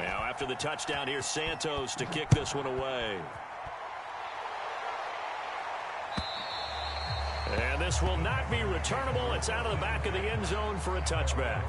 Now after the touchdown, here's Santos to kick this one away. And this will not be returnable. It's out of the back of the end zone for a touchback.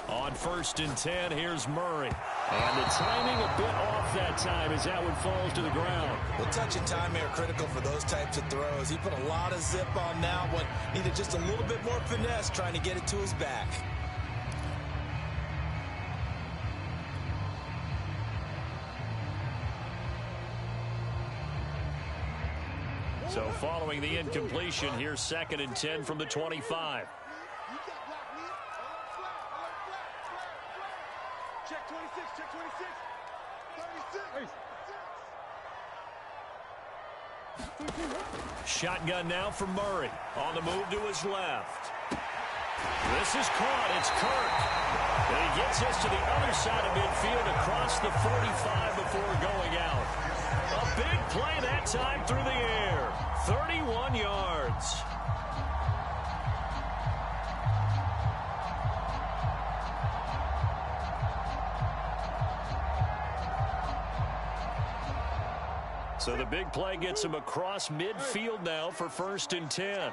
On 1st and 10, here's Murray. And the timing a bit off that time as that one falls to the ground. Well, touch and timing are critical for those types of throws. He put a lot of zip on that one. Needed just a little bit more finesse trying to get it to his back. So following the incompletion, here's 2nd and 10 from the 25. Check 26, check 26. 36. Shotgun now for Murray. On the move to his left. This is caught. It's Kirk. And he gets us to the other side of midfield across the 45 before going out. A big play that time through the air. 31 yards. So the big play gets him across midfield now for 1st and 10.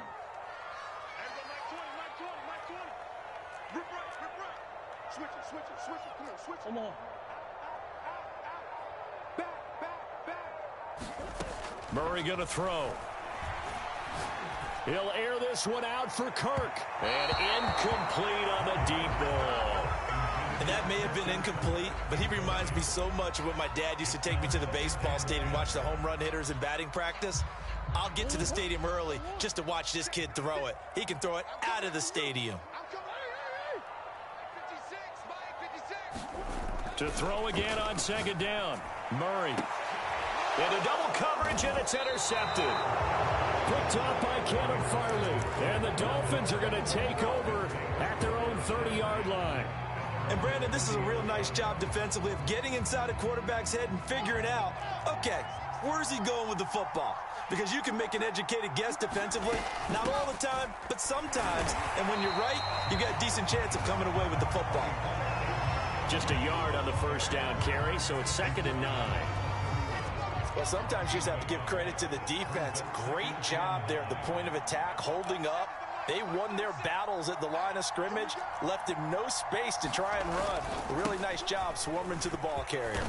Come on. Murray going to throw. He'll air this one out for Kirk. And incomplete on the deep ball. And that may have been incomplete, but he reminds me so much of when my dad used to take me to the baseball stadium and watch the home run hitters in batting practice. I'll get to the stadium early just to watch this kid throw it. He can throw it out of the stadium. To throw again on 2nd down. Murray. Into double coverage, and it's intercepted. Picked off by Kevin Farley. And the Dolphins are going to take over at their own 30-yard line. And, Brandon, this is a real nice job defensively of getting inside a quarterback's head and figuring out, okay, where's he going with the football? Because you can make an educated guess defensively, not all the time, but sometimes. And when you're right, you got a decent chance of coming away with the football. Just a yard on the 1st down carry, so it's 2nd and 9. Well, sometimes you just have to give credit to the defense. Great job there at the point of attack, holding up. They won their battles at the line of scrimmage, left him no space to try and run. A really nice job swarming to the ball carrier.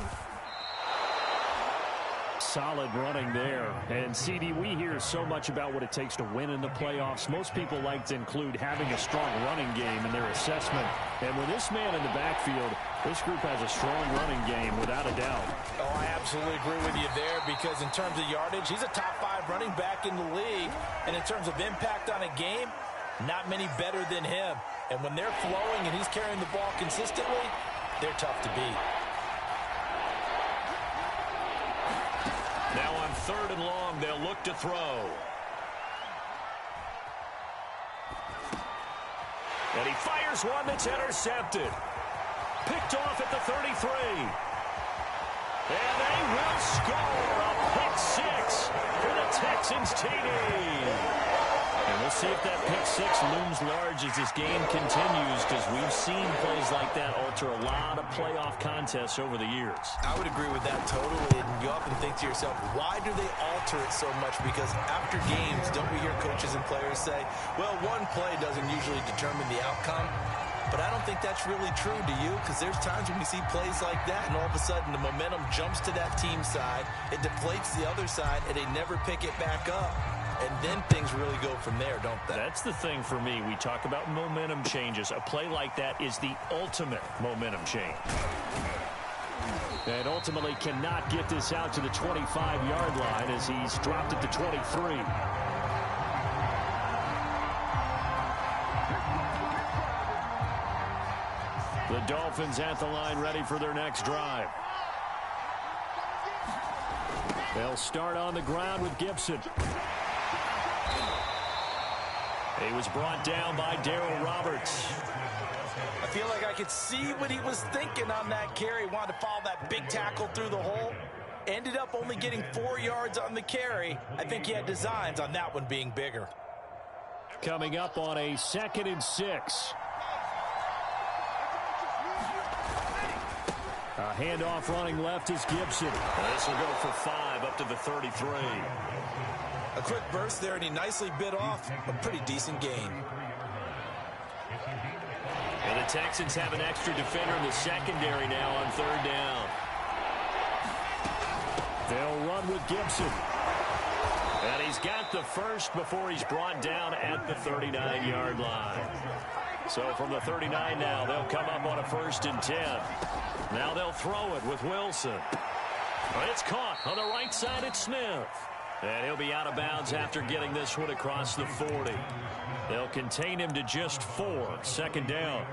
Solid running there. And, CD, we hear so much about what it takes to win in the playoffs. Most people like to include having a strong running game in their assessment. And with this man in the backfield, this group has a strong running game without a doubt. Oh, I absolutely agree with you there because in terms of yardage, he's a top 5 running back in the league. And in terms of impact on a game, not many better than him. And when they're flowing and he's carrying the ball consistently, they're tough to beat. Now on 3rd and long, they'll look to throw. And he fires one that's intercepted. Picked off at the 33. And they will score a pick 6 for the Texans TD. And we'll see if that pick 6 looms large as this game continues, because we've seen plays like that alter a lot of playoff contests over the years. I would agree with that totally. And you often think to yourself, why do they alter it so much? Because after games, don't we hear coaches and players say, well, one play doesn't usually determine the outcome. But I don't think that's really true, do you? Because there's times when we see plays like that, and all of a sudden the momentum jumps to that team side, it deflates the other side, and they never pick it back up. And then things really go from there, don't they? That's the thing for me. We talk about momentum changes. A play like that is the ultimate momentum change. And ultimately cannot get this out to the 25-yard line as he's dropped at the 23. The Dolphins at the line ready for their next drive. They'll start on the ground with Gibson. He was brought down by Darryl Roberts. I feel like I could see what he was thinking on that carry. Wanted to follow that big tackle through the hole. Ended up only getting 4 yards on the carry. I think he had designs on that one being bigger. Coming up on a 2nd and 6. A handoff running left is Gibson. This will go for 5 up to the 33. A quick burst there, and he nicely bit off a pretty decent gain. And the Texans have an extra defender in the secondary now on 3rd down. They'll run with Gibson. And he's got the first before he's brought down at the 39-yard line. So from the 39 now, they'll come up on a 1st and 10. Now they'll throw it with Wilson. It's caught on the right side at Smith. And he'll be out of bounds after getting this one across the 40. They'll contain him to just 4. 2nd down.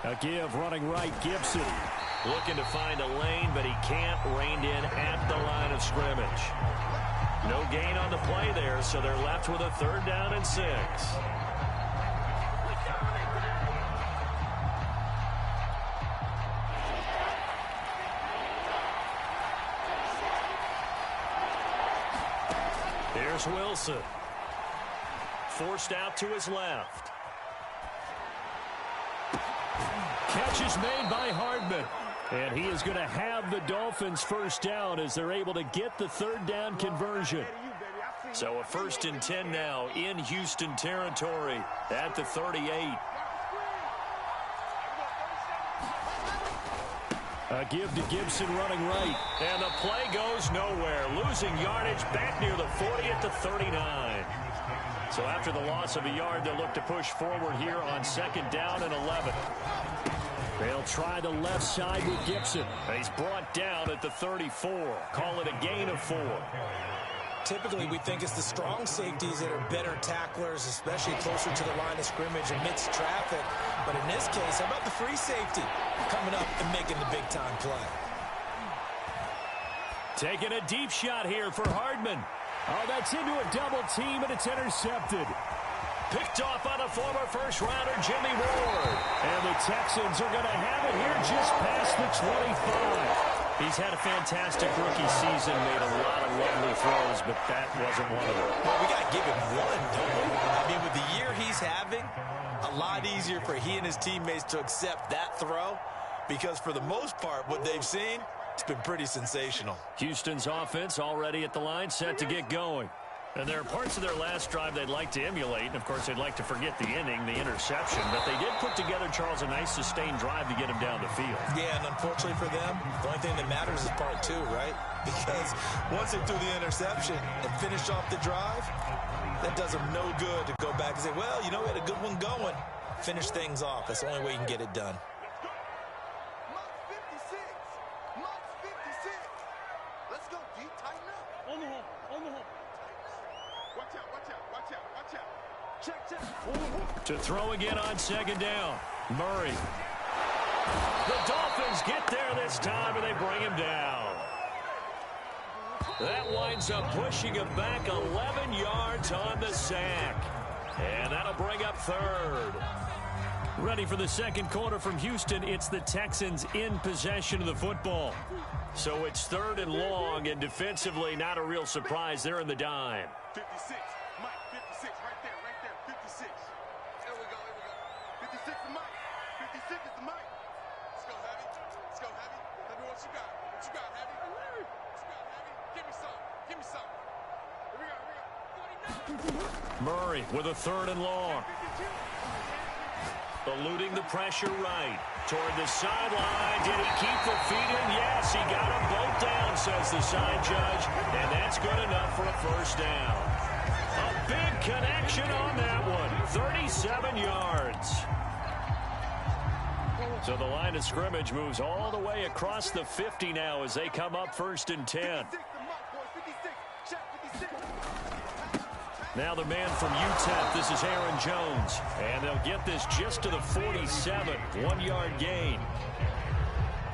A give running right, Gibson. Looking to find a lane, but he can't. Reined in at the line of scrimmage. No gain on the play there, so they're left with a 3rd down and 6. Here's Wilson. Forced out to his left. Catch is made by Hardman. And he is going to have the Dolphins 1st down as they're able to get the 3rd down conversion. So a 1st and 10 now in Houston territory at the 38. A give to Gibson running right. And the play goes nowhere. Losing yardage back near the 40 at the 39. So after the loss of a yard, they'll look to push forward here on 2nd down and 11. They'll try the left side with Gibson. He's brought down at the 34. Call it a gain of 4. Typically, we think it's the strong safeties that are better tacklers, especially closer to the line of scrimmage amidst traffic. But in this case, how about the free safety coming up and making the big-time play? Taking a deep shot here for Hardman. Oh, that's into a double team, and it's intercepted. Picked off on a former first-rounder, Jimmy Ward. And the Texans are going to have it here just past the 25. He's had a fantastic rookie season, made a lot of lovely throws, but that wasn't one of them. Well, we got to give him one, don't we? I mean, with the year he's having, a lot easier for he and his teammates to accept that throw because for the most part, what they've seen, it's been pretty sensational. Houston's offense already at the line, set to get going. And there are parts of their last drive they'd like to emulate. And, of course, they'd like to forget the inning, the interception. But they did put together, Charles, a nice sustained drive to get him down the field. Yeah, and unfortunately for them, the only thing that matters is part 2, right? Because once they threw the interception and finished off the drive, that does them no good to go back and say, well, you know, we had a good one going. Finish things off. That's the only way you can get it done. To throw again on 2nd down. Murray. The Dolphins get there this time, and they bring him down. That winds up pushing him back 11 yards on the sack. And that'll bring up 3rd. Ready for the 2nd quarter from Houston. It's the Texans in possession of the football. So it's 3rd and long, and defensively, not a real surprise. They're in the dime. 56. Mike, 56. Right there. 56. Here we go. 56 is Mike. 56 is the Mike. Let's go, Heavy. Let me know what you got. What you got, Heavy? Give me some. Here we go. Murray with a 3rd and long. Eluding the pressure right. Toward the sideline. Did he keep the feet in? Yes, he got them both down, says the side judge. And that's good enough for a 1st down. A big connection on that one. 37 yards. So the line of scrimmage moves all the way across the 50 now as they come up 1st and 10. Now the man from UTEP, this is Aaron Jones. And they'll get this just to the 47, 1-yard gain.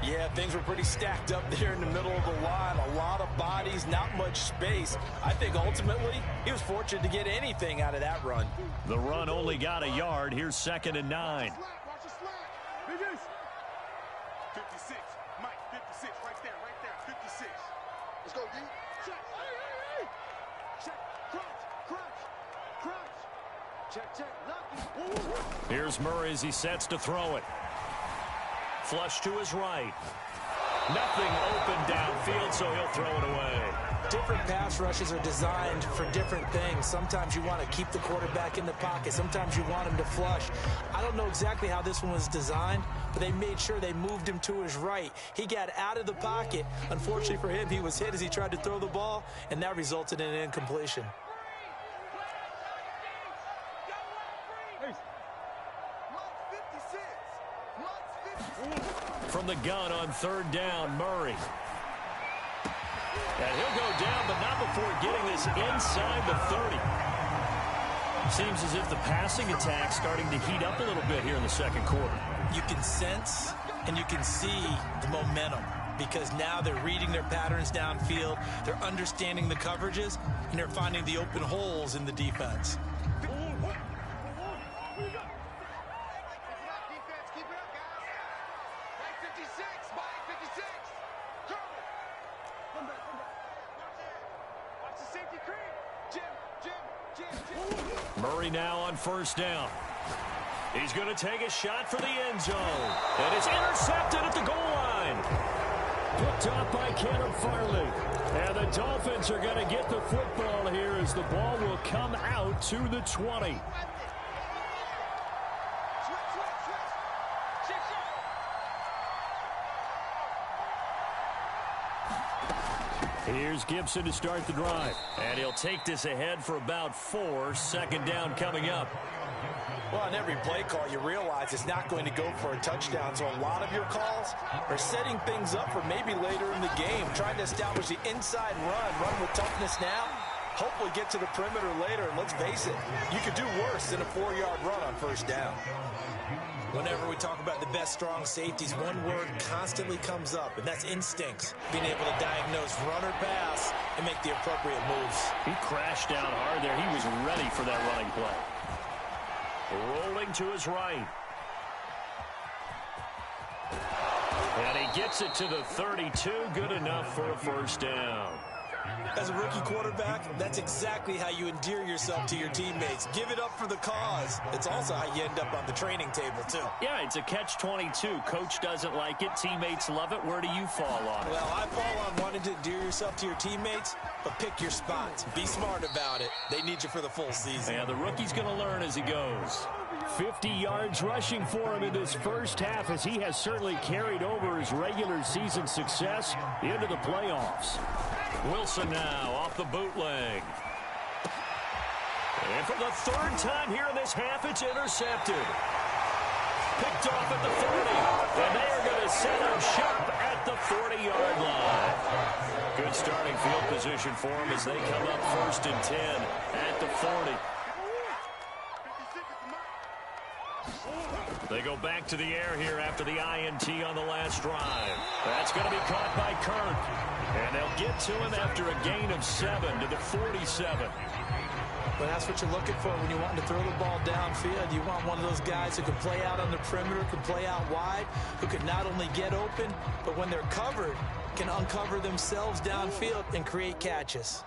Yeah, things were pretty stacked up there in the middle of the line. A lot of bodies, not much space. I think ultimately he was fortunate to get anything out of that run. The run only got a yard. Here's 2nd and 9. 56, Mike, 56, right there, 56. Let's go, D. Check. Check, crunch. Check, lucky. Here's Murray as he sets to throw it. Flush to his right. Nothing open downfield, so he'll throw it away. Different pass rushes are designed for different things. Sometimes you want to keep the quarterback in the pocket. Sometimes you want him to flush. I don't know exactly how this one was designed, but they made sure they moved him to his right. He got out of the pocket. Unfortunately for him, he was hit as he tried to throw the ball, and that resulted in an incompletion. From the gun on 3rd down, Murray. And he'll go down, but not before getting this inside the 30. Seems as if the passing attack's starting to heat up a little bit here in the 2nd quarter. You can sense and you can see the momentum because now they're reading their patterns downfield, they're understanding the coverages, and they're finding the open holes in the defense. Murray now on 1st down. He's going to take a shot for the end zone. And it's intercepted at the goal line. Picked up by Caleb Farley. And the Dolphins are going to get the football here as the ball will come out to the 20. Here's Gibson to start the drive. And he'll take this ahead for about 4. 2nd down coming up. Well, on every play call, you realize it's not going to go for a touchdown. So a lot of your calls are setting things up for maybe later in the game, trying to establish the inside run with toughness now, hopefully get to the perimeter later. And let's face it, you could do worse than a 4-yard run on 1st down. Whenever we talk about the best strong safeties, one word constantly comes up, and that's instincts. Being able to diagnose run or pass and make the appropriate moves. He crashed down hard there. He was ready for that running play. Rolling to his right. And he gets it to the 32. Good enough for a 1st down. As a rookie quarterback, that's exactly how you endear yourself to your teammates. Give it up for the cause. It's also how you end up on the training table, too. Yeah, it's a catch-22. Coach doesn't like it. Teammates love it. Where do you fall on it? Well, I fall on wanting to endear yourself to your teammates, but pick your spots. Be smart about it. They need you for the full season. Yeah, the rookie's going to learn as he goes. 50 yards rushing for him in this 1st half as he has certainly carried over his regular season success into the playoffs. Wilson now off the bootleg. And for the 3rd time here in this half, it's intercepted. Picked off at the 40. And they are going to set up shop at the 40-yard line. Good starting field position for them as they come up 1st and 10 at the 40. They go back to the air here after the INT on the last drive. That's going to be caught by Kirk. And they'll get to him after a gain of 7 to the 47. But that's what you're looking for when you want to throw the ball downfield. You want one of those guys who can play out on the perimeter, can play out wide, who can not only get open, but when they're covered, can uncover themselves downfield and create catches.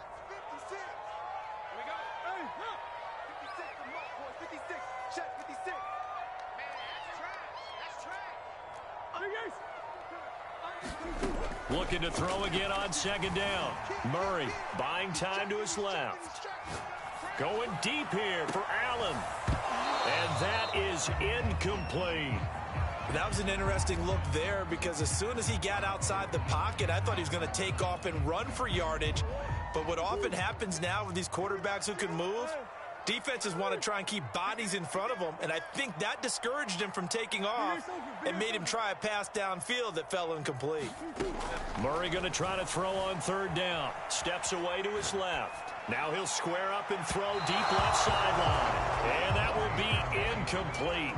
Looking to throw again on 2nd down. Murray buying time to his left. Going deep here for Allen. And that is incomplete. That was an interesting look there because as soon as he got outside the pocket, I thought he was going to take off and run for yardage. But what often happens now with these quarterbacks who can move, Defenses want to try and keep bodies in front of them, and I think that discouraged him from taking off and made him try a pass downfield that fell incomplete. Murray going to try to throw on 3rd down. Steps away to his left. Now he'll square up and throw deep left sideline. And that will be incomplete.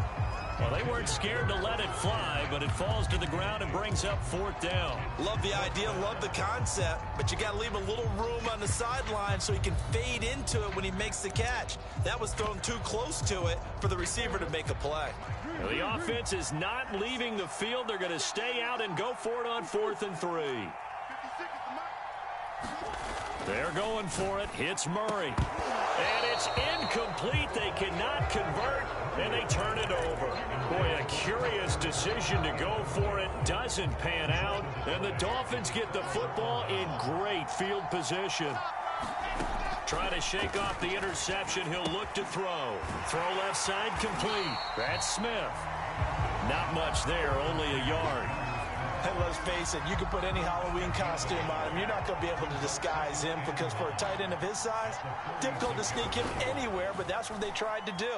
Well, they weren't scared to let it fly, but it falls to the ground and brings up 4th down. Love the idea, love the concept, but you got to leave a little room on the sideline so he can fade into it when he makes the catch. That was thrown too close to it for the receiver to make a play. The offense is not leaving the field. They're going to stay out and go for it on 4th and 3. They're going for it. Hits Murray. And it's incomplete. They cannot convert, and they turn it over. Boy, a curious decision to go for it. Doesn't pan out, and the Dolphins get the football in great field position. Trying to shake off the interception. He'll look to throw. Throw left side complete. That's Smith. Not much there, only a yard. And let's face it, you can put any Halloween costume on him. You're not going to be able to disguise him because for a tight end of his size, difficult to sneak him anywhere, but that's what they tried to do.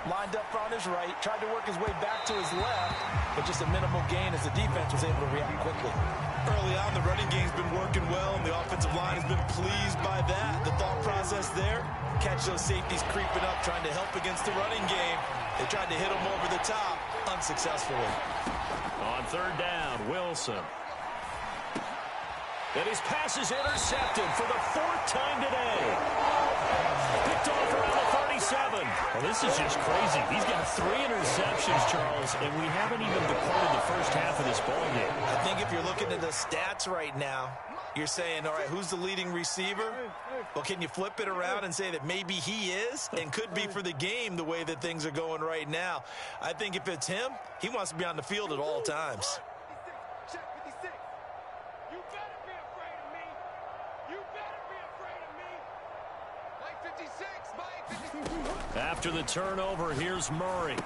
Lined up on his right, tried to work his way back to his left, but just a minimal gain as the defense was able to react quickly. Early on, the running game's been working well, and the offensive line has been pleased by that. The thought process there, catch those safeties creeping up, trying to help against the running game. They tried to hit him over the top, unsuccessfully. On 3rd down, Wilson. And his pass is intercepted for the 4th time today. Picked off around the 37. Well, this is just crazy. He's got 3 interceptions, Charles, and we haven't even departed the first half of this ballgame. I think if you're looking at the stats right now, you're saying, all right, who's the leading receiver? Well, can you flip it around and say that maybe he is and could be for the game the way that things are going right now? I think if it's him, he wants to be on the field at all times. Check 56. You better be afraid of me. You better be afraid of me. Mike 56. Mike 56. After the turnover, here's Murray.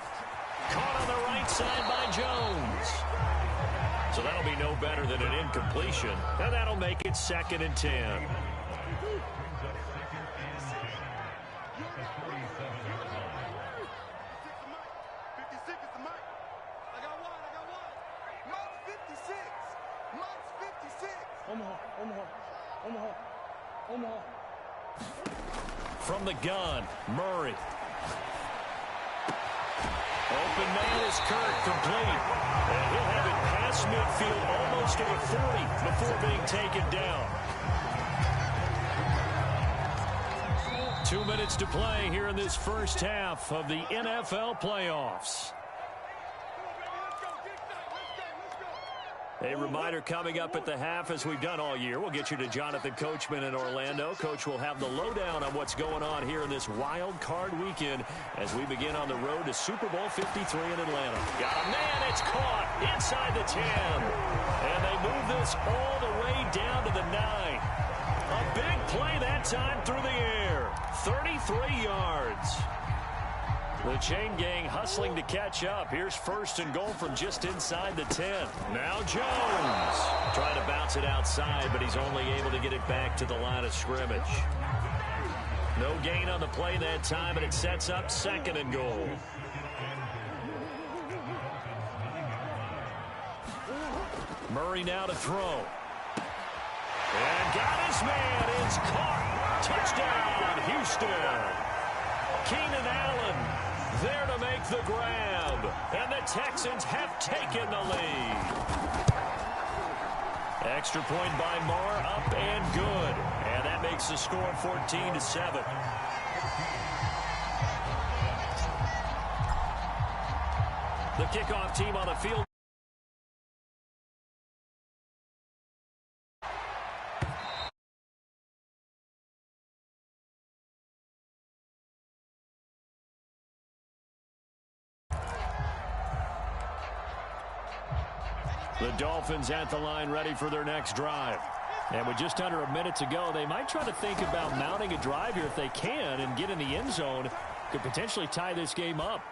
Caught on the right side by Jones. So that'll be no better than an incompletion. And that'll make it 2nd and 10. From the gun, Murray. Open man is Kirk, complete. And he'll have it past midfield almost to the 40 before being taken down. 2 minutes to play here in this first half of the NFL playoffs. A reminder coming up at the half, as we've done all year. We'll get you to Jonathan Coachman in Orlando. Coach will have the lowdown on what's going on here in this wild card weekend as we begin on the road to Super Bowl 53 in Atlanta. Got a man, it's caught inside the 10. And they move this all the way down to the 9. A big play that time through the air. 33 yards. The chain gang hustling to catch up. Here's 1st and goal from just inside the 10. Now Jones trying to bounce it outside, but he's only able to get it back to the line of scrimmage. No gain on the play that time, and it sets up 2nd and goal. Murray now to throw. And got his man. It's caught. Touchdown, Houston. Keenan Allen there to make the grab, and the Texans have taken the lead. Extra point by Marr, up and good, and that makes the score 14-7. The kickoff team on the field. The Dolphins at the line, ready for their next drive. And with just under a minute to go, they might try to think about mounting a drive here if they can and get in the end zone. Could potentially tie this game up.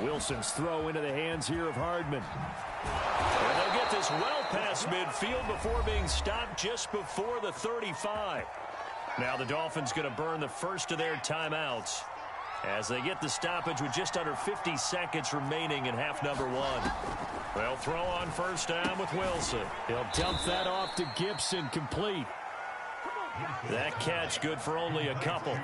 Wilson's throw into the hands here of Hardman. And they'll get this well past midfield before being stopped just before the 35. Now the Dolphins going to burn the first of their timeouts as they get the stoppage with just under 50 seconds remaining in half number one. They'll throw on first down with Wilson. He'll dump that off to Gibson, complete. That catch good for only a couple.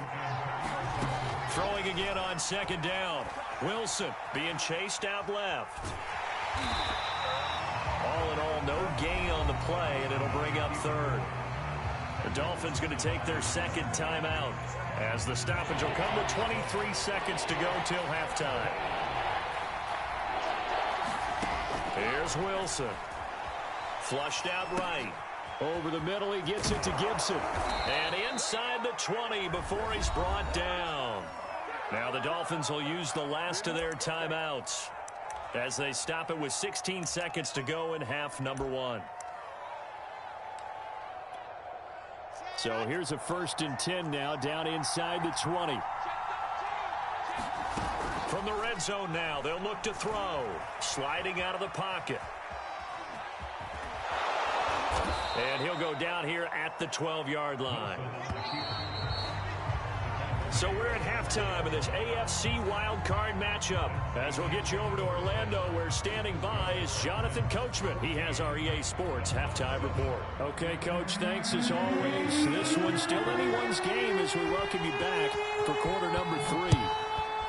Throwing again on second down. Wilson being chased out left. All in all, no gain on the play, and it'll bring up third. The Dolphins going to take their second timeout as the stoppage will come to 23 seconds to go till halftime. Here's Wilson. Flushed out right. Over the middle, he gets it to Gibson. And inside the 20 before he's brought down. Now the Dolphins will use the last of their timeouts as they stop it with 16 seconds to go in half number one. So here's a 1st and 10 now, down inside the 20. From the red zone now, they'll look to throw. Sliding out of the pocket. And he'll go down here at the 12-yard line. So we're at halftime of this AFC wildcard matchup. As we'll get you over to Orlando, where standing by is Jonathan Coachman. He has our EA Sports halftime report. Okay, Coach, thanks as always. This one's still anyone's game as we welcome you back for quarter number 3.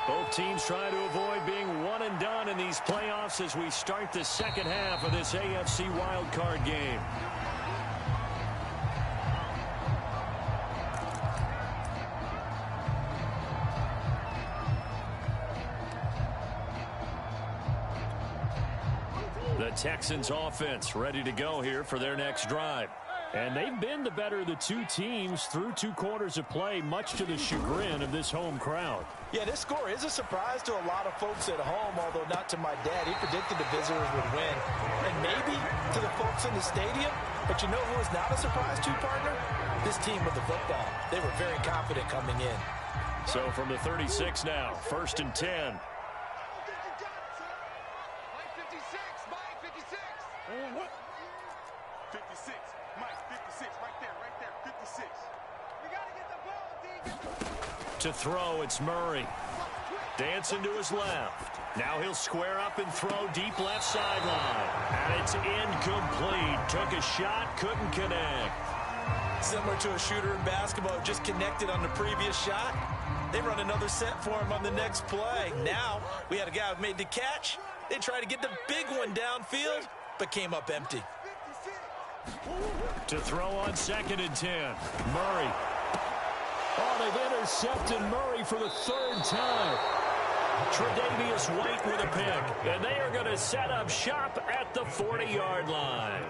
Both teams trying to avoid being one and done in these playoffs as we start the second half of this AFC wildcard game. The Texans offense ready to go here for their next drive. And they've been the better of the two teams through 2 quarters of play, much to the chagrin of this home crowd. Yeah, this score is a surprise to a lot of folks at home, although not to my dad. He predicted the visitors would win. And maybe to the folks in the stadium. But you know who is not a surprise to, partner? This team with the football. They were very confident coming in. So from the 36 now, 1st and 10. To throw, it's Murray. Dancing to his left. Now he'll square up and throw deep left sideline. And it's incomplete. Took a shot, couldn't connect. Similar to a shooter in basketball, just connected on the previous shot. They run another set for him on the next play. Now we had a guy who made the catch. They tried to get the big one downfield, but came up empty. To throw on 2nd and 10. Murray. Oh, they've intercepted Murray for the 3rd time. Tre'Davious White with a pick. And they are going to set up shop at the 40-yard line.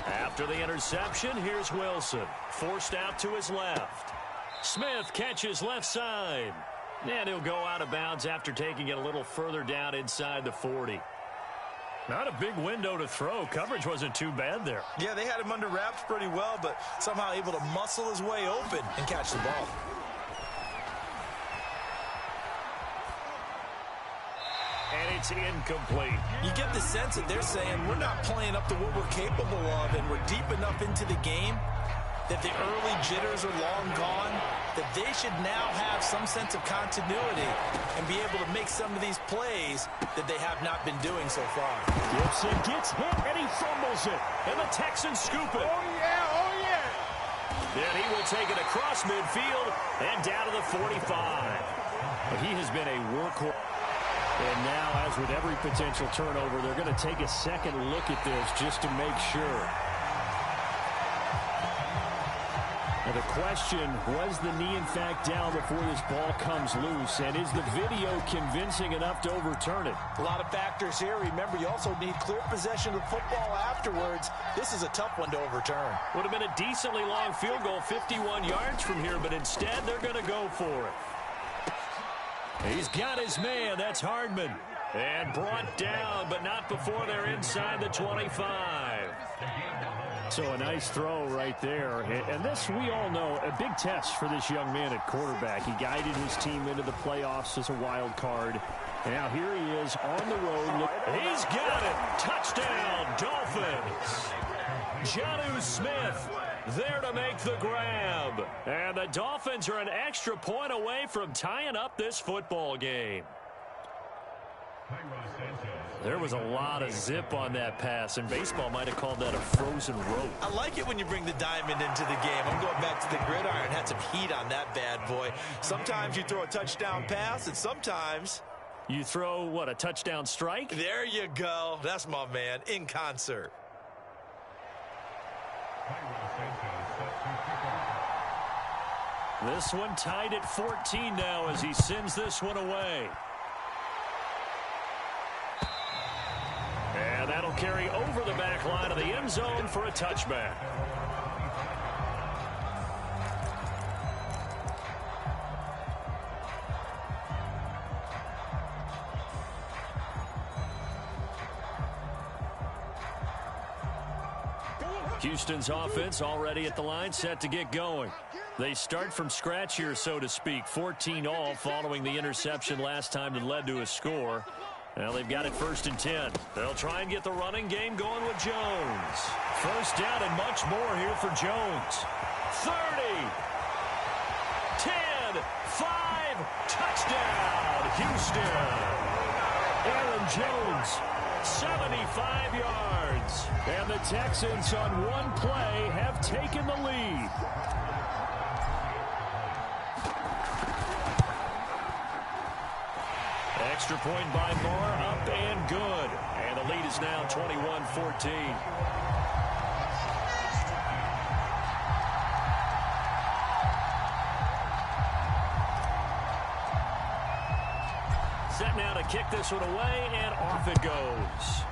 After the interception, here's Wilson. Forced out to his left. Smith catches left side. And he'll go out of bounds after taking it a little further down inside the 40. Not a big window to throw. Coverage wasn't too bad there. Yeah, they had him under wraps pretty well, but somehow able to muscle his way open and catch the ball. And it's incomplete. You get the sense that they're saying we're not playing up to what we're capable of, and we're deep enough into the game that the early jitters are long gone, that they should now have some sense of continuity and be able to make some of these plays that they have not been doing so far. Gibson gets hit, and he fumbles it. And the Texans scoop it. Oh, yeah, oh, yeah. Then he will take it across midfield and down to the 45. But he has been a workhorse. And now, as with every potential turnover, they're going to take a second look at this just to make sure. Now the question, was the knee in fact down before this ball comes loose? And is the video convincing enough to overturn it? A lot of factors here. Remember, you also need clear possession of the football afterwards. This is a tough one to overturn. Would have been a decently long field goal, 51 yards from here, but instead they're going to go for it. He's got his man. That's Hardman. And brought down, but not before they're inside the 25. So a nice throw right there. And this, we all know, a big test for this young man at quarterback. He guided his team into the playoffs as a wild card. And now here he is on the road. He's got it. Touchdown, Dolphins. Jonnu Smith there to make the grab. And the Dolphins are an extra point away from tying up this football game. There was a lot of zip on that pass, and baseball might have called that a frozen rope. I like it when you bring the diamond into the game. I'm going back to the gridiron. Had some heat on that bad boy. Sometimes you throw a touchdown pass, and sometimes you throw, what, a touchdown strike? There you go. That's my man, in concert. This one tied at 14 now as he sends this one away. And that'll carry over the back line of the end zone for a touchback. Houston's offense already at the line, set to get going. They start from scratch here, so to speak. 14 all following the interception last time that led to a score. Now they've got it 1st and 10. They'll try and get the running game going with Jones. First down and much more here for Jones. 30, 10, 5, touchdown, Houston. Aaron Jones, 75 yards. And the Texans on one play have taken the lead. Extra point by Moore, up and good. And the lead is now 21-14. Set now to kick this one away, and off it goes.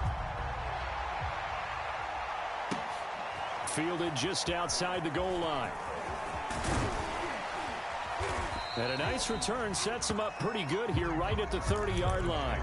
Fielded just outside the goal line. And a nice return sets him up pretty good here right at the 30-yard line.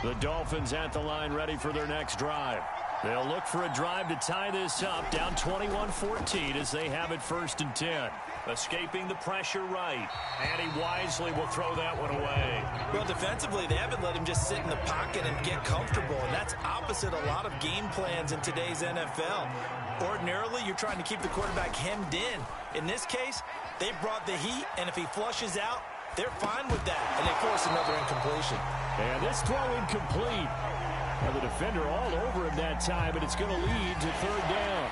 The Dolphins at the line ready for their next drive. They'll look for a drive to tie this up, down 21-14 as they have it 1st and 10. Escaping the pressure right. And he wisely will throw that one away. Well, defensively, they haven't let him just sit in the pocket and get comfortable, and that's opposite a lot of game plans in today's NFL. Ordinarily, you're trying to keep the quarterback hemmed in. In this case, they brought the heat, and if he flushes out, they're fine with that. And they force another incompletion. And this throw incomplete. Well, the defender all over him that time, but it's going to lead to 3rd down.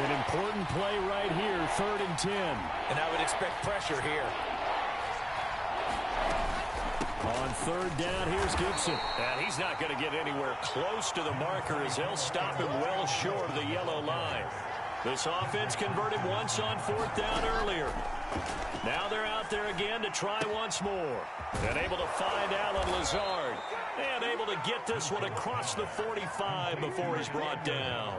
An important play right here, 3rd and 10. And I would expect pressure here. On 3rd down, here's Gibson. And he's not going to get anywhere close to the marker as they'll stop him well short of the yellow line. This offense converted once on 4th down earlier. Now they're out there again to try once more. And able to find Allen Lazard. And able to get this one across the 45 before he's brought down.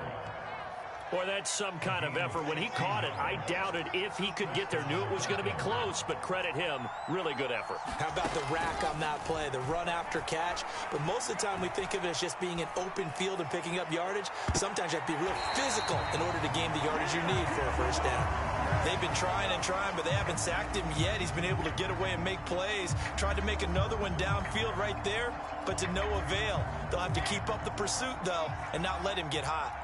Boy, that's some kind of effort. When he caught it, I doubted if he could get there. Knew it was going to be close, but credit him. Really good effort. How about the rack on that play, the run after catch? But most of the time we think of it as just being an open field and picking up yardage. Sometimes you have to be real physical in order to gain the yardage you need for a 1st down. They've been trying and trying, but they haven't sacked him yet. He's been able to get away and make plays. Tried to make another one downfield right there, but to no avail. They'll have to keep up the pursuit, though, and not let him get hot.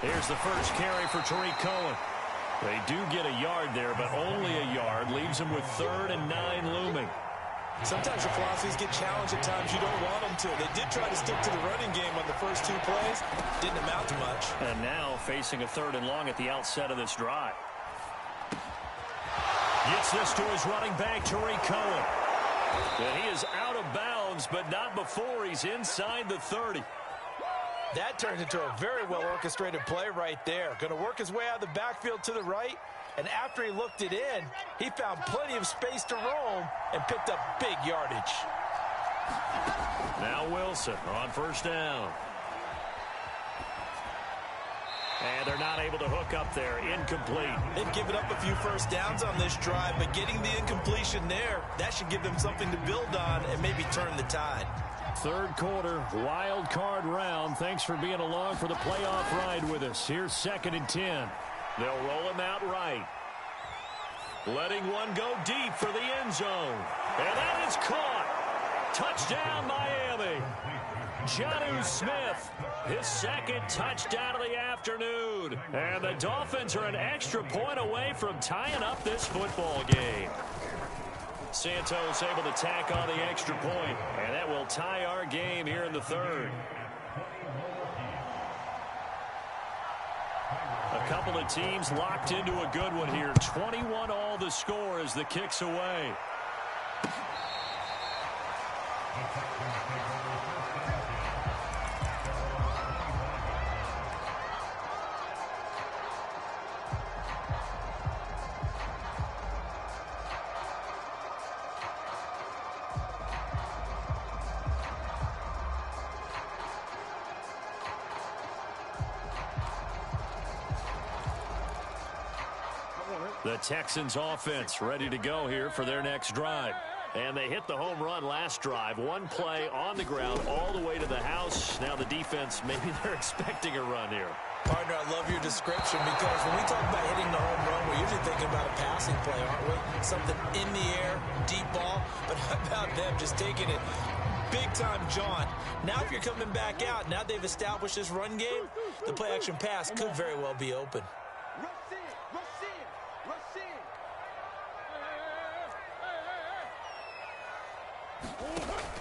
Here's the first carry for Tariq Cohen. They do get a yard there, but only a yard. Leaves him with 3rd and 9 looming. Sometimes your philosophies get challenged at times you don't want them to. They did try to stick to the running game on the first 2 plays. Didn't amount to much. And now facing a 3rd and long at the outset of this drive. Gets this to his running back, Tariq Cohen. And he is out of bounds, but not before he's inside the 30. That turns into a very well-orchestrated play right there. Going to work his way out of the backfield to the right. And after he looked it in, he found plenty of space to roam and picked up big yardage. Now Wilson on 1st down. And they're not able to hook up there. Incomplete. They've given up a few first downs on this drive, but getting the incompletion there, that should give them something to build on and maybe turn the tide. Third quarter, wild card round. Thanks for being along for the playoff ride with us. Here's 2nd and 10. They'll roll him out right. Letting one go deep for the end zone. And that is caught. Touchdown, Miami. Jonnu Smith, his 2nd touchdown of the afternoon. And the Dolphins are an extra point away from tying up this football game. Santos able to tack on the extra point, and that will tie our game here in the 3rd. A couple of teams locked into a good one here. 21 all the score as the kick's away. The Texans offense ready to go here for their next drive. And they hit the home run last drive. One play on the ground all the way to the house. Now the defense, maybe they're expecting a run here. Partner, I love your description because when we talk about hitting the home run, we're usually thinking about a passing play, aren't we? Something in the air, deep ball. But how about them just taking it big-time jaunt? Now if you're coming back out, now they've established this run game, the play-action pass could very well be open.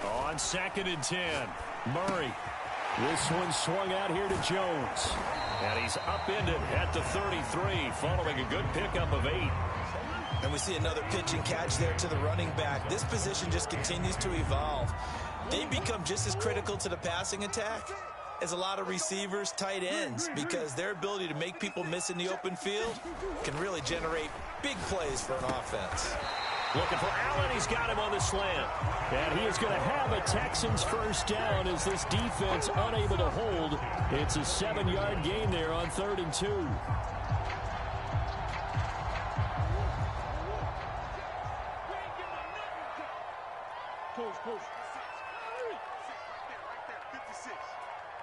On 2nd and 10, Murray. This one swung out here to Jones. And he's upended at the 33, following a good pickup of 8. And we see another pitch and catch there to the running back. This position just continues to evolve. They become just as critical to the passing attack as a lot of receivers, tight ends, because their ability to make people miss in the open field can really generate big plays for an offense. Looking for Allen. He's got him on the slant. And he is going to have a Texans first down as this defense unable to hold. It's a 7-yard gain there on 3rd and 2.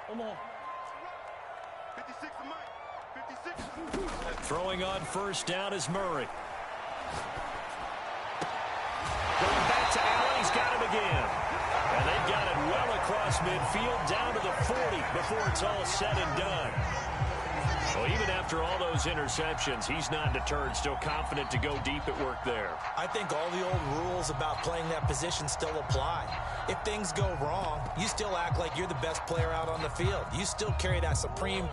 Come on. 56 to Mike. 56. Throwing on first down is Murray. Going back to Allen. He's got him again. And they've got it well across midfield down to the 40 before it's all said and done. Well, even after all those interceptions, he's not deterred, still confident to go deep at work there. I think all the old rules about playing that position still apply. If things go wrong, you still act like you're the best player out on the field. You still carry that supreme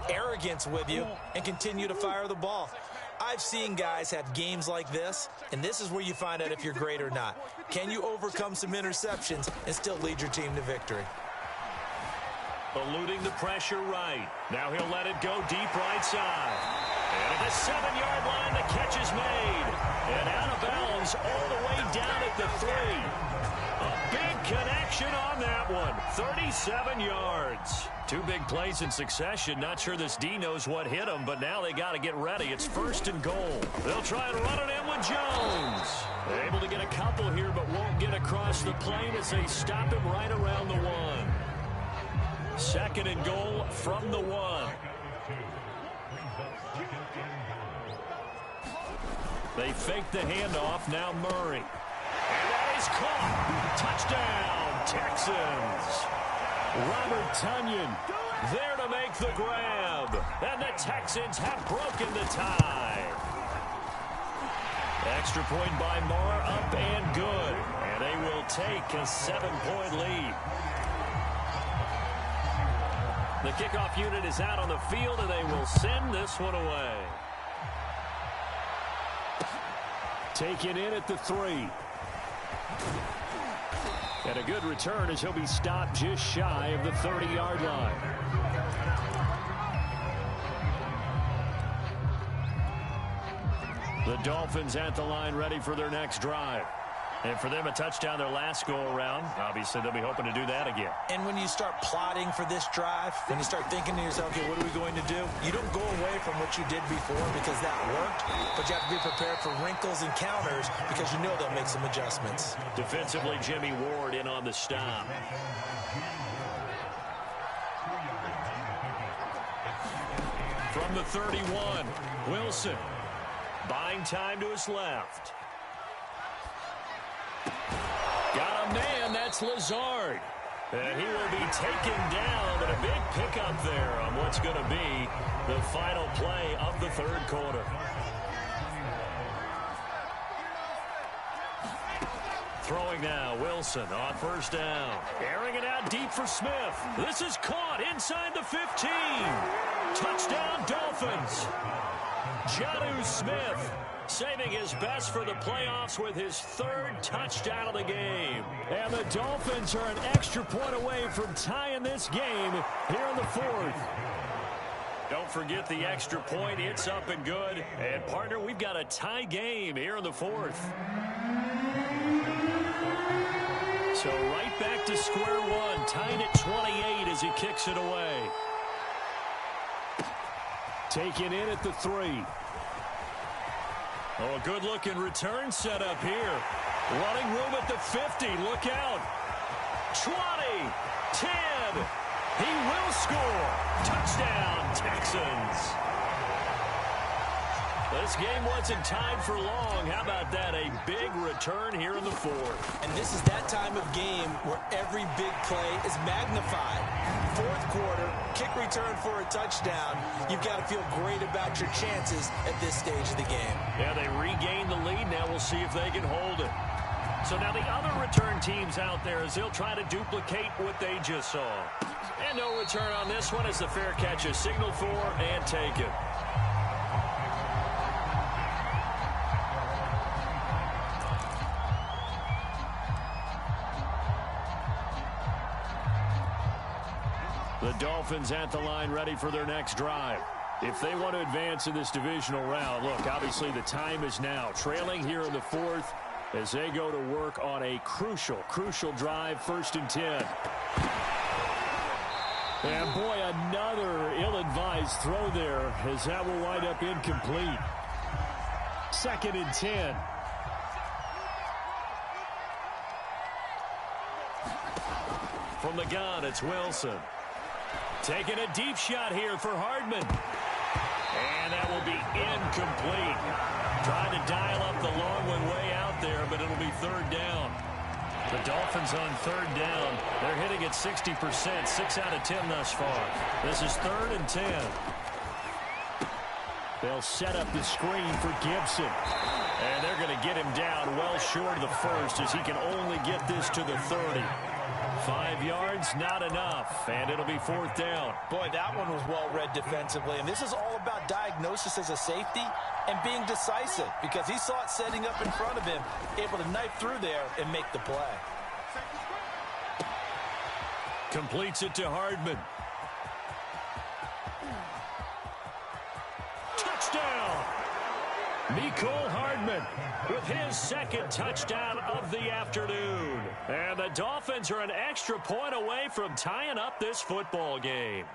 arrogance with you and continue to fire the ball. I've seen guys have games like this, and this is where you find out if you're great or not. Can you overcome some interceptions and still lead your team to victory? Eluding the pressure right. Now he'll let it go deep right side. And at the 7-yard line, the catch is made. And out of bounds all the way down at the 3. A big connection on that one. 37 yards. 2 big plays in succession. Not sure this D knows what hit him, but now they got to get ready. It's 1st and goal. They'll try and run it in with Jones. They're able to get a couple here, but won't get across the plane as they stop him right around the 1. 2nd and goal from the 1. They fake the handoff. Now Murray. And that is caught. Touchdown, Texans. Robert Tonyan there to make the grab. And the Texans have broken the tie. Extra point by Marr, up and good. And they will take a 7-point lead. The kickoff unit is out on the field, and they will send this one away. Taken in at the 3. And a good return as he'll be stopped just shy of the 30-yard line. The Dolphins at the line ready for their next drive. And for them, a touchdown their last go-around. Obviously, they'll be hoping to do that again. And when you start plotting for this drive, when you start thinking to yourself, okay, what are we going to do? You don't go away from what you did before because that worked, but you have to be prepared for wrinkles and counters because you know they'll make some adjustments. Defensively, Jimmy Ward in on the stop. From the 31, Wilson. Buying time to his left. Got a man, that's Lazard. And he will be taken down, but a big pickup there on what's going to be the final play of the third quarter. Throwing now, Wilson on first down. Airing it out deep for Smith. This is caught inside the 15. Touchdown, Dolphins. Jonnu Smith saving his best for the playoffs with his third touchdown of the game. And the Dolphins are an extra point away from tying this game here in the fourth. Don't forget the extra point. It's up and good. And, partner, we've got a tie game here in the fourth. So right back to square one. Tied at 28 as he kicks it away. Taken in at the 3. Oh, a good-looking return set up here. Running room at the 50. Look out. 20. 10. He will score. Touchdown, Texans. This game wasn't tied for long. How about that? A big return here in the fourth. And this is that time of game where every big play is magnified. Fourth quarter, kick return for a touchdown. You've got to feel great about your chances at this stage of the game. Yeah, they regained the lead. Now we'll see if they can hold it. So now the other return teams out there as they'll try to duplicate what they just saw. And no return on this one as the fair catch is signaled for and taken. The Dolphins at the line ready for their next drive. If they want to advance in this divisional round, look, obviously the time is now. Trailing here in the fourth as they go to work on a crucial drive, 1st and 10. And boy, another ill-advised throw there as that will wind up incomplete. 2nd and 10. From the gun, it's Wilson. Taking a deep shot here for Hardman. And that will be incomplete. Trying to dial up the long one way out there, but it'll be 3rd down. The Dolphins on 3rd down. They're hitting at 60%, 6 out of 10 thus far. This is 3rd and 10. They'll set up the screen for Gibson. And they're going to get him down well short of the first as he can only get this to the 30. 5 yards, not enough, and it'll be 4th down. Boy, that one was well-read defensively, and this is all about diagnosis as a safety and being decisive because he saw it setting up in front of him, able to knife through there and make the play. Completes it to Hardman. Touchdown! Mecole Hardman with his 2nd touchdown of the afternoon. And the Dolphins are an extra point away from tying up this football game.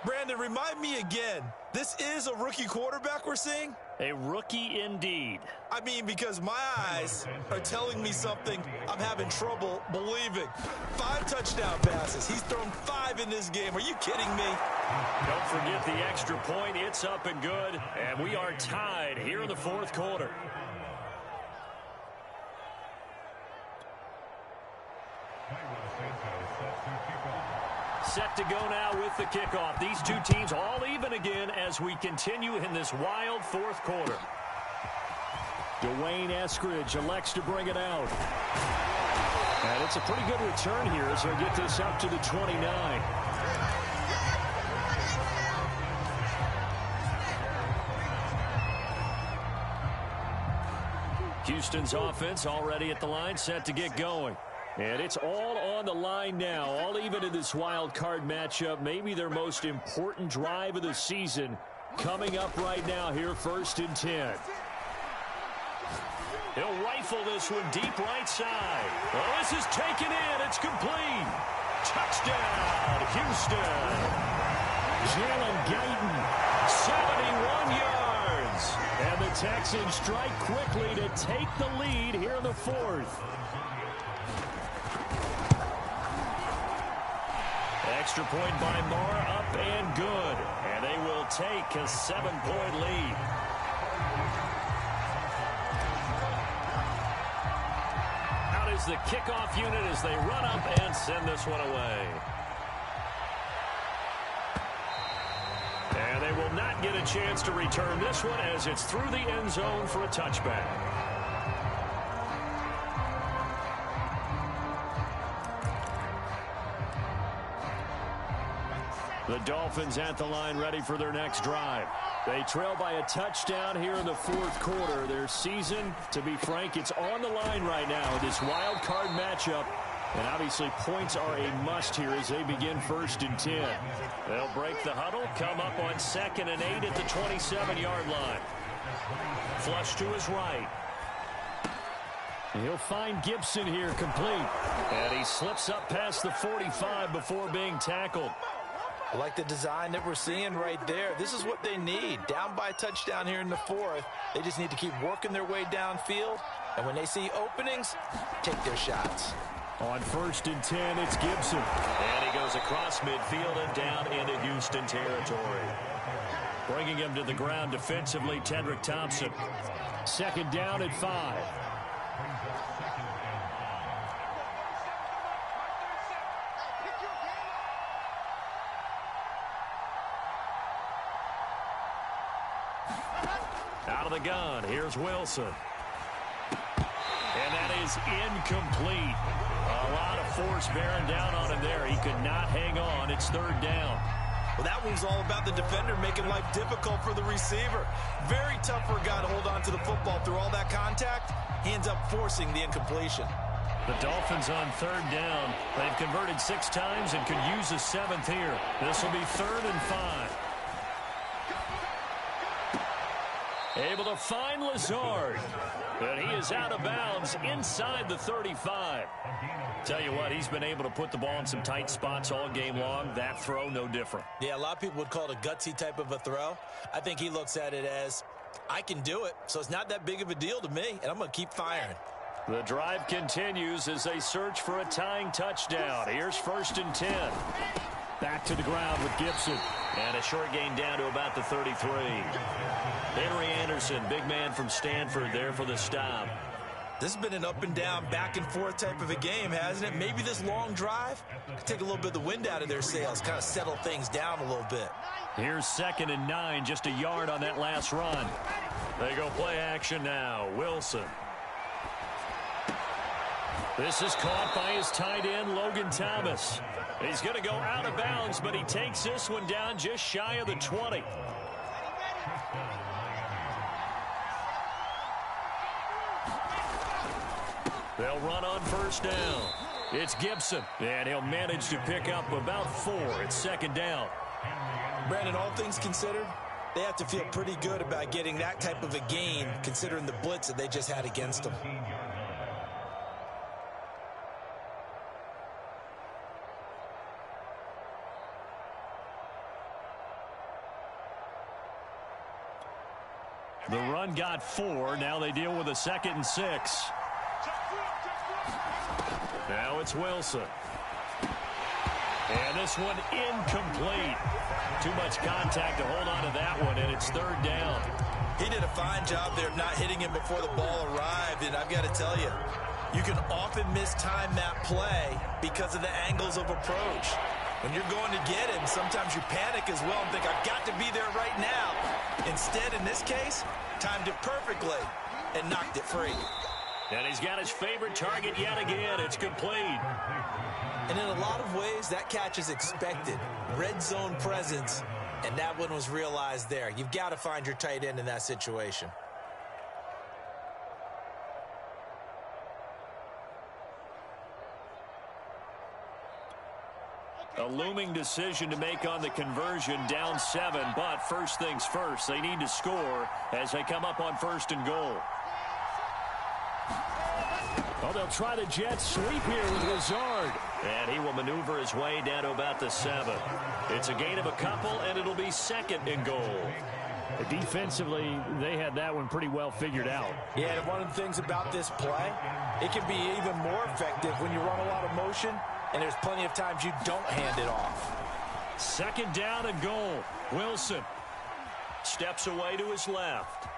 Brandon, remind me again, this is a rookie quarterback we're seeing? A rookie indeed. I mean, because my eyes are telling me something I'm having trouble believing. 5 touchdown passes. He's thrown 5 in this game. Are you kidding me? Don't forget the extra point. It's up and good. And we are tied here in the 4th quarter. Set to go now with the kickoff. These two teams all even again as we continue in this wild 4th quarter. Dwayne Eskridge elects to bring it out. And it's a pretty good return here as they'll get this up to the 29. Houston's offense already at the line, set to get going. And it's all on the line now, all even in this wild card matchup. Maybe their most important drive of the season coming up right now here, 1st and 10. He'll rifle this one deep right side. Oh, this is taken in. It's complete. Touchdown, Houston. Jalen Guyton, 71 yards. And the Texans strike quickly to take the lead here in the fourth. Extra point by Moore, up and good. And they will take a 7-point lead. Out is the kickoff unit as they run up and send this one away. And they will not get a chance to return this one as it's through the end zone for a touchback. The Dolphins at the line ready for their next drive. They trail by a touchdown here in the fourth quarter. Their season, to be frank, it's on the line right now in this wild card matchup. And obviously points are a must here as they begin 1st and 10. They'll break the huddle, come up on 2nd and 8 at the 27-yard line. Flush to his right. He'll find Gibson here complete. And he slips up past the 45 before being tackled. I like the design that we're seeing right there. This is what they need. Down by a touchdown here in the fourth. They just need to keep working their way downfield. And when they see openings, take their shots. On 1st and 10, it's Gibson. And he goes across midfield and down into Houston territory. Bringing him to the ground defensively, Tedrick Thompson. 2nd down at 5. Out of the gun, here's Wilson. And that is incomplete. A lot of force bearing down on him there. He could not hang on. It's 3rd down. Well, that one's all about the defender making life difficult for the receiver. Very tough for a guy to hold on to the football through all that contact. He ends up forcing the incompletion. The Dolphins on 3rd down. They've converted 6 times and could use a 7th here. This will be 3rd and 5. Able to find Lazard. But he is out of bounds inside the 35. Tell you what, he's been able to put the ball in some tight spots all game long. That throw, no different. Yeah, a lot of people would call it a gutsy type of a throw. I think he looks at it as, I can do it, so it's not that big of a deal to me, and I'm going to keep firing. The drive continues as they search for a tying touchdown. Here's 1st and 10. Back to the ground with Gibson. And a short gain down to about the 33. Henry Anderson, big man from Stanford, there for the stop. This has been an up and down, back and forth type of a game, hasn't it? Maybe this long drive could take a little bit of the wind out of their sails, kind of settle things down a little bit. Here's 2nd and 9, just a yard on that last run. They go play action now. Wilson. This is caught by his tight end, Logan Thomas. He's going to go out of bounds, but he takes this one down just shy of the 20. They'll run on 1st down. It's Gibson, and he'll manage to pick up about 4 at 2nd down. Brandon, all things considered, they have to feel pretty good about getting that type of a gain, considering the blitz that they just had against them. The run got 4. Now they deal with a 2nd and 6. Now it's Wilson. And this one incomplete. Too much contact to hold on to that one, and it's 3rd down. He did a fine job there of not hitting him before the ball arrived, and I've got to tell you, you can often mistime that play because of the angles of approach. When you're going to get him, sometimes you panic as well and think, I've got to be there right now. Instead, in this case, timed it perfectly and knocked it free. And he's got his favorite target yet again. It's complete. And in a lot of ways, that catch is expected. Red zone presence, and that one was realized there. You've got to find your tight end in that situation. A looming decision to make on the conversion, down 7, but first things first, they need to score as they come up on 1st and goal. Oh, they'll try the jet sweep here with Lazard. And he will maneuver his way down to about the 7. It's a gain of a couple, and it'll be 2nd and goal. Defensively, they had that one pretty well figured out. Yeah, and one of the things about this play, it can be even more effective when you run a lot of motion, and there's plenty of times you don't hand it off. 2nd down and goal. Wilson steps away to his left.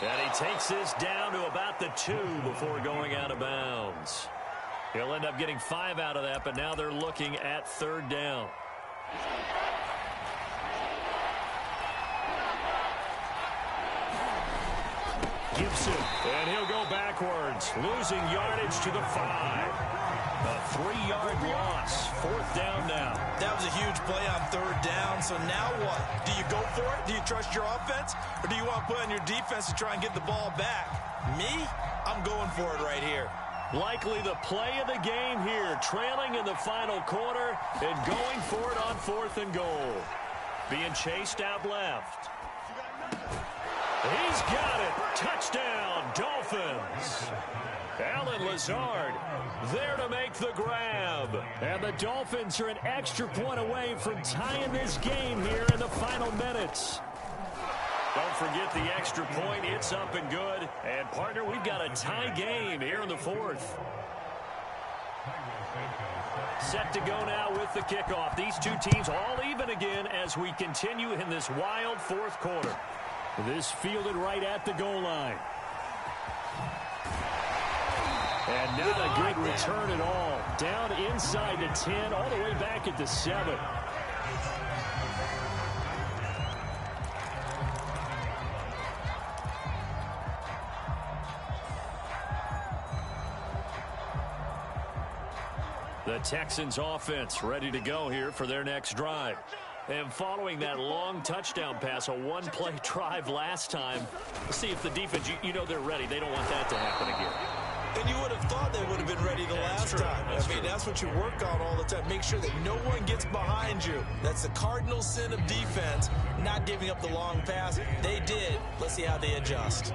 And he takes this down to about the 2 before going out of bounds. He'll end up getting 5 out of that, but now they're looking at 3rd down. Gibson, and he'll go backwards, losing yardage to the 5. A 3-yard loss. 4th down now. That was a huge play on 3rd down. So now what? Do you go for it? Do you trust your offense? Or do you want to put on your defense to try and get the ball back? Me? I'm going for it right here. Likely the play of the game here. Trailing in the final quarter and going for it on 4th and goal. Being chased out left. He's got it. Touchdown, Dolphins. Allen Lazard there to make the grab. And the Dolphins are an extra point away from tying this game here in the final minutes. Don't forget the extra point. It's up and good. And, partner, we've got a tie game here in the 4th. Set to go now with the kickoff. These two teams all even again as we continue in this wild 4th quarter. This fielded right at the goal line. And not a good return at all. Down inside the 10, all the way back at the 7. The Texans offense ready to go here for their next drive. And following that long touchdown pass, a one-play drive last time, let's see if the defense, you know they're ready. They don't want that to happen again. And you would have thought they would have been ready the last time. That's what you work on all the time. Make sure that no one gets behind you. That's the cardinal sin of defense, not giving up the long pass. They did. Let's see how they adjust.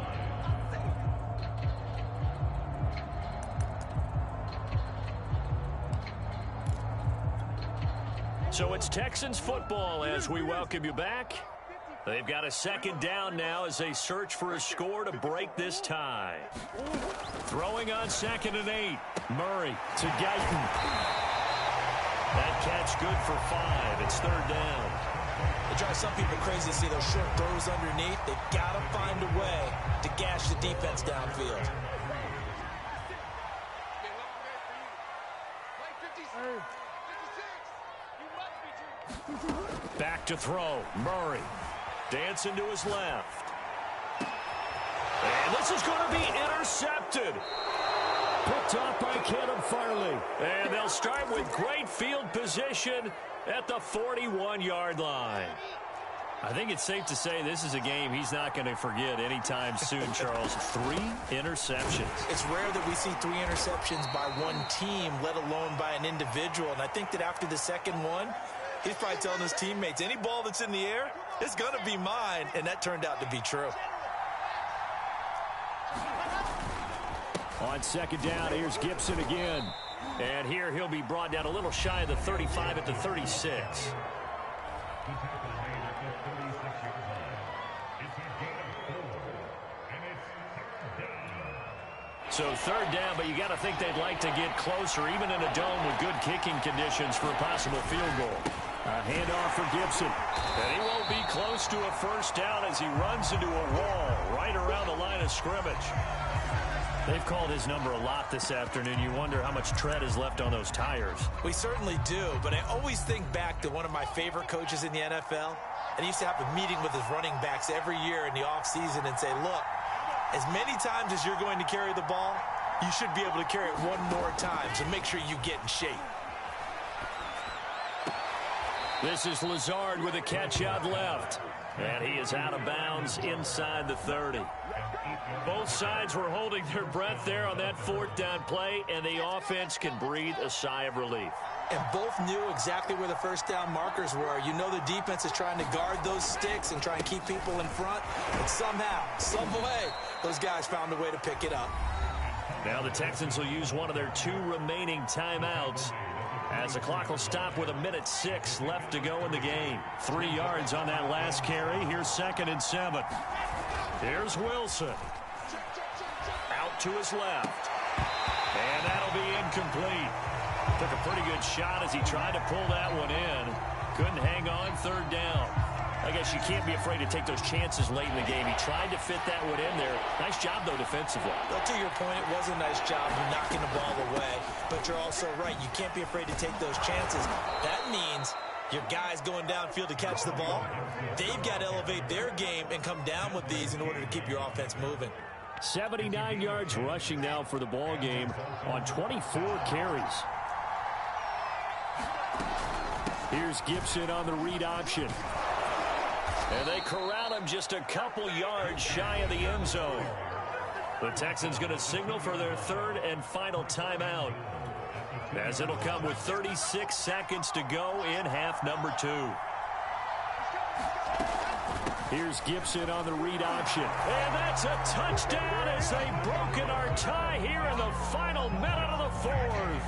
So it's Texans football as we welcome you back. They've got a 2nd down now as they search for a score to break this tie. Throwing on 2nd and 8. Murray to Guyton. That catch good for 5. It's 3rd down. It drives some people crazy to see those short throws underneath. They've got to find a way to gash the defense downfield. Back to throw. Murray dancing to his left. And this is going to be intercepted. Picked off by Caleb Farley. And they'll start with great field position at the 41-yard line. I think it's safe to say this is a game he's not going to forget anytime soon, Charles. 3 interceptions. It's rare that we see 3 interceptions by one team, let alone by an individual. And I think that after the second one, he's probably telling his teammates, any ball that's in the air, it's going to be mine. And that turned out to be true. On 2nd down, here's Gibson again. And here he'll be brought down a little shy of the 35 at the 36. So 3rd down, but you got to think they'd like to get closer, even in a dome with good kicking conditions for a possible field goal. A handoff for Gibson. And he won't be close to a 1st down as he runs into a wall right around the line of scrimmage. They've called his number a lot this afternoon. You wonder how much tread is left on those tires. We certainly do, but I always think back to one of my favorite coaches in the NFL. And he used to have a meeting with his running backs every year in the offseason and say, look, as many times as you're going to carry the ball, you should be able to carry it one more time, so make sure you get in shape. This is Lazard with a catch out left. And he is out of bounds inside the 30. Both sides were holding their breath there on that 4th down play, and the offense can breathe a sigh of relief. And both knew exactly where the 1st down markers were. You know the defense is trying to guard those sticks and try and keep people in front. And somehow, some way, those guys found a way to pick it up. Now the Texans will use one of their 2 remaining timeouts as the clock will stop with 1:06 left to go in the game. 3 yards on that last carry. Here's 2nd and 7. Here's Wilson. Out to his left. And that'll be incomplete. Took a pretty good shot as he tried to pull that one in. Couldn't hang on, 3rd down. I guess you can't be afraid to take those chances late in the game. He tried to fit that one in there. Nice job, though, defensively. Well, to your point, it was a nice job of knocking the ball away. But you're also right. You can't be afraid to take those chances. That means your guys going downfield to catch the ball, they've got to elevate their game and come down with these in order to keep your offense moving. 79 yards rushing now for the ball game on 24 carries. Here's Gibson on the read option. And they corral him just a couple yards shy of the end zone. The Texans going to signal for their 3rd and final timeout, as it'll come with 36 seconds to go in half number 2. Here's Gibson on the read option. And that's a touchdown as they've broken our tie here in the final minute of the 4th.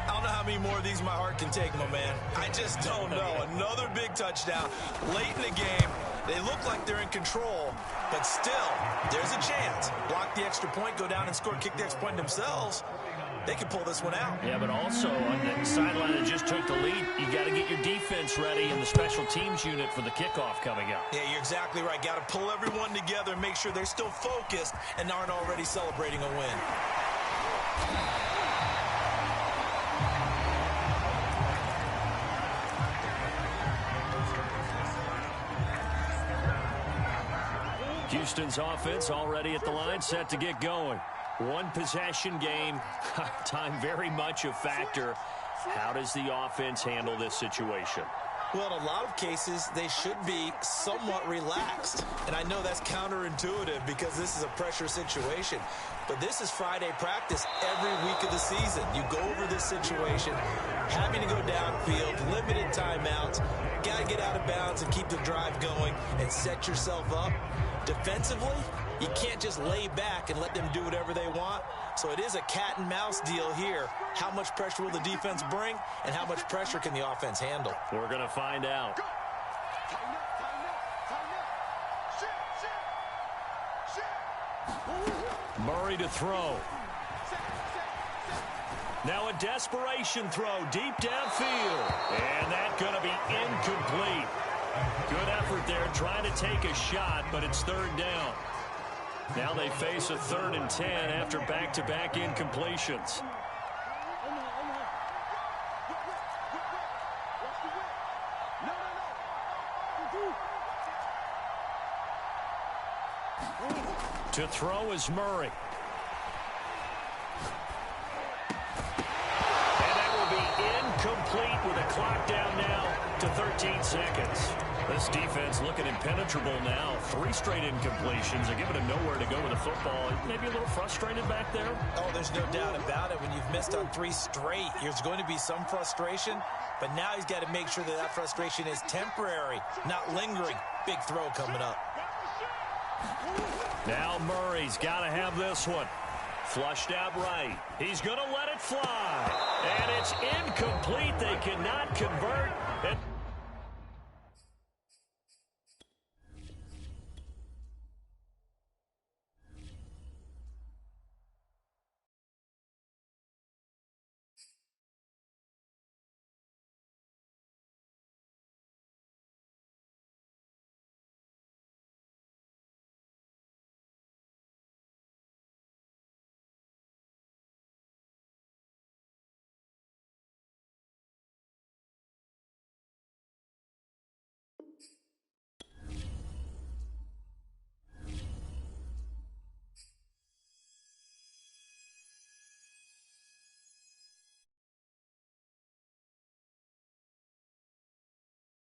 I don't know how many more of these my heart can take, my man. I just don't know. Another big touchdown late in the game. They look like they're in control, but still, there's a chance. Block the extra point, go down and score, kick the extra point themselves. They can pull this one out. Yeah, but also on the sideline that just took the lead, you got to get your defense ready and the special teams unit for the kickoff coming up. Yeah, you're exactly right. Got to pull everyone together and make sure they're still focused and aren't already celebrating a win. Houston's offense already at the line, set to get going. 1 possession game. Time very much a factor. How does the offense handle this situation? Well, in a lot of cases, they should be somewhat relaxed. And I know that's counterintuitive because this is a pressure situation. But this is Friday practice every week of the season. You go over this situation, having to go downfield, limited timeouts, got to get out of bounds and keep the drive going and set yourself up. Defensively, you can't just lay back and let them do whatever they want. So it is a cat and mouse deal here. How much pressure will the defense bring, and how much pressure can the offense handle? We're going to find out. Murray to throw. Now a desperation throw deep downfield. And that's going to be incomplete. Good effort there trying to take a shot, but it's 3rd down. Now they face a 3rd and 10 after back-to-back incompletions. To throw is Murray. And that will be incomplete with a clock down now to 13 seconds. This defense looking impenetrable now. 3 straight incompletions. They're giving him nowhere to go with the football. Maybe a little frustrated back there. Oh, there's no doubt about it. When you've missed on 3 straight, there's going to be some frustration. But now he's got to make sure that that frustration is temporary, not lingering. Big throw coming up. Now Murray's got to have this one. Flushed out right. He's going to let it fly. And it's incomplete. They cannot convert.